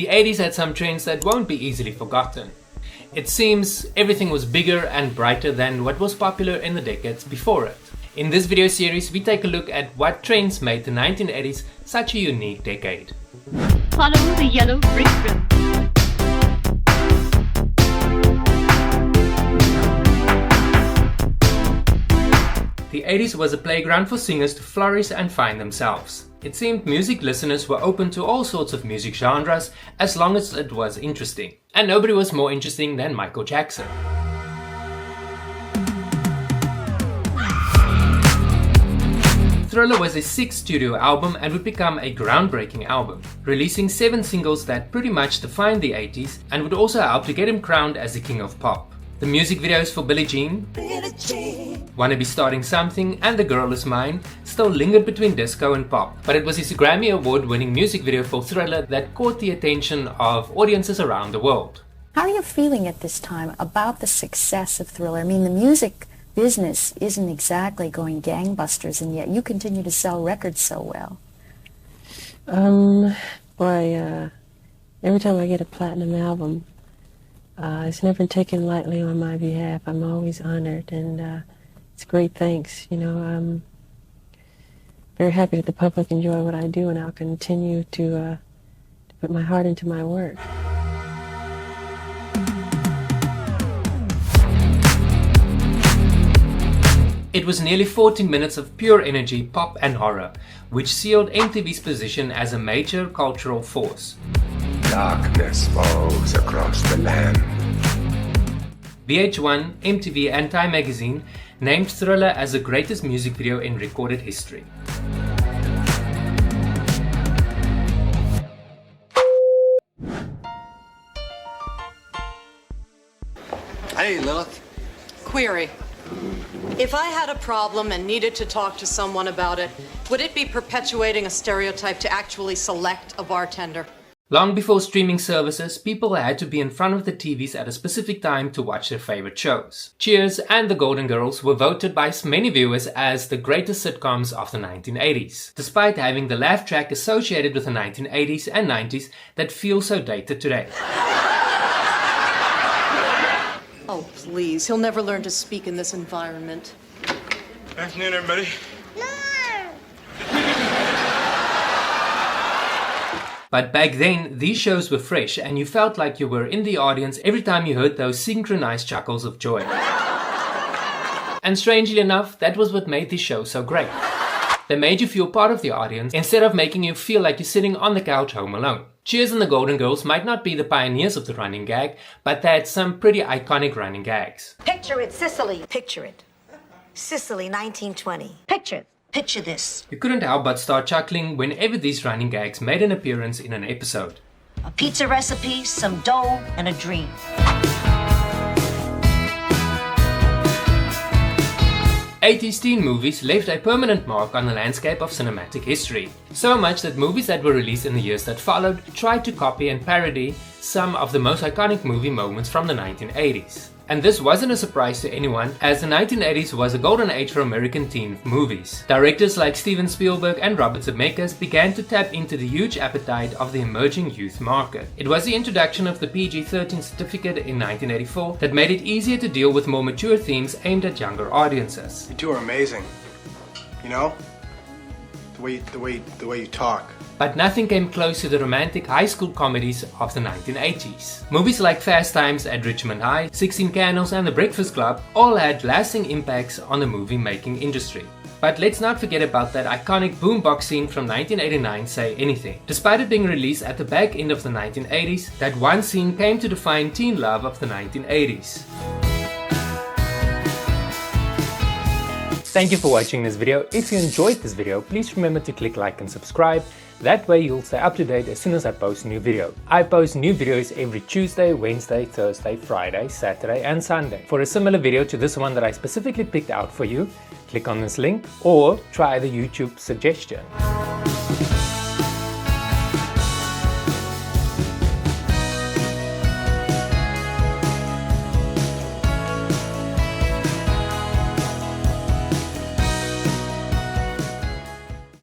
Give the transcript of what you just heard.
The 80s had some trends that won't be easily forgotten. It seems everything was bigger and brighter than what was popular in the decades before it. In this video series, we take a look at what trends made the 1980s such a unique decade. Follow the yellow brick road. The 80s was a playground for singers to flourish and find themselves. It seemed music listeners were open to all sorts of music genres as long as it was interesting. And nobody was more interesting than Michael Jackson. Thriller was his sixth studio album and would become a groundbreaking album, releasing 7 singles that pretty much defined the 80s and would also help to get him crowned as the king of pop. The music videos for Billie Jean, Wanna Be Starting Something and The Girl Is Mine still lingered between disco and pop, but it was his Grammy Award-winning music video for Thriller that caught the attention of audiences around the world. How are you feeling at this time about the success of Thriller? I mean, the music business isn't exactly going gangbusters, and yet you continue to sell records so well. Every time I get a platinum album, it's never taken lightly on my behalf. I'm always honored, and it's great thanks. You know, I'm very happy that the public enjoy what I do, and I'll continue to put my heart into my work. It was nearly 14 minutes of pure energy, pop and horror, which sealed MTV's position as a major cultural force. Darkness falls across the land. VH1, MTV and Time magazine named Thriller as the greatest music video in recorded history. Hey, Lilith. Query. If I had a problem and needed to talk to someone about it, would it be perpetuating a stereotype to actually select a bartender? Long before streaming services, people had to be in front of the TVs at a specific time to watch their favorite shows. Cheers and The Golden Girls were voted by many viewers as the greatest sitcoms of the 1980s, despite having the laugh track associated with the 1980s and 90s that feel so dated today. Oh, please. He'll never learn to speak in this environment. Good afternoon, everybody. But back then, these shows were fresh and you felt like you were in the audience every time you heard those synchronized chuckles of joy. And strangely enough, that was what made these shows so great. They made you feel part of the audience instead of making you feel like you're sitting on the couch home alone. Cheers and The Golden Girls might not be the pioneers of the running gag, but they had some pretty iconic running gags. Picture it, Sicily. Picture it. Sicily, 1920. Picture it. Picture this. You couldn't help but start chuckling whenever these running gags made an appearance in an episode. A pizza recipe, some dough, and a dream. 80s teen movies left a permanent mark on the landscape of cinematic history. So much that movies that were released in the years that followed tried to copy and parody some of the most iconic movie moments from the 1980s. And this wasn't a surprise to anyone, as the 1980s was a golden age for American teen movies. Directors like Steven Spielberg and Robert Zemeckis began to tap into the huge appetite of the emerging youth market. It was the introduction of the PG-13 certificate in 1984 that made it easier to deal with more mature themes aimed at younger audiences. You two are amazing. You know? The way you talk. But nothing came close to the romantic high school comedies of the 1980s. Movies like Fast Times at Ridgemont High, 16 Candles and The Breakfast Club all had lasting impacts on the movie making industry. But let's not forget about that iconic boombox scene from 1989, Say Anything. Despite it being released at the back end of the 1980s, that one scene came to define teen love of the 1980s. Thank you for watching this video. If you enjoyed this video, please remember to click like and subscribe. That way you'll stay up to date as soon as I post a new video. I post new videos every Tuesday, Wednesday, Thursday, Friday, Saturday and Sunday. For a similar video to this one that I specifically picked out for you, click on this link or try the YouTube suggestion.